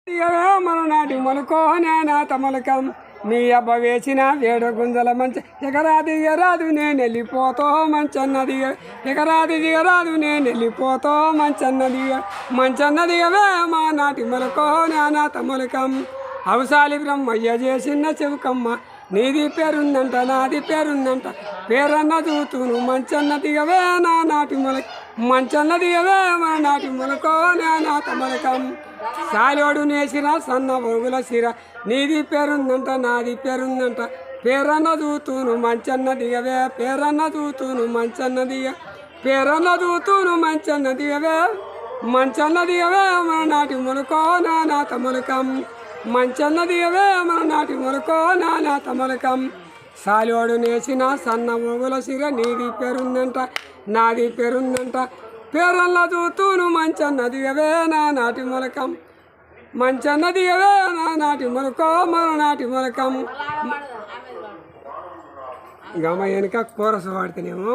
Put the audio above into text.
మన నాటి మొలకో నేనాత మొలకం మీ అబ్బ వేసిన వేడు గుంజల మంచి ఎగరాది దిగరాదు నేను వెళ్ళిపోతో మంచన్నది ఎగరాది దిగరాదు నేను వెళ్ళిపోతో మంచన్నదిగవే మా నాటి మొలకో నేనాత మొలకం అవసాలి బ్రహ్మయ్య చేసిన చెవుకమ్మ నీది పేరుందంట నాది పేరుందంట పేరన్న చూతును మంచన్నదిగవే నా నాటి మొలక మంచన్నదిగవే మా నాటి మొలకో నేనాత మొలకం సాలోడు నేసిన సన్న బొగుల సిర నీది పేరుందంట నాది పేరుందంట పేరన్న చూతును మంచన్న దిగవే పేరన్న చూతును మంచన్న పేరన్న చూతును మంచన్న దిగవే మన నాటి మొలకో నానాత మొలకం మంచన్న దిగవే మన నాటి మొలకో నానాత మొలకం సాలోడు నేసిన సన్న బొగుల సిర నీది పేరుందంట నాది పేరుందంట పేరన్న చూతును మంచన్న దిగవే నా నాటి మొలకం మంచన్న దిగవే నా నాటి మొలకో మన నాటి మొలకం గమ వెనుక కోరస వాడితేనేమో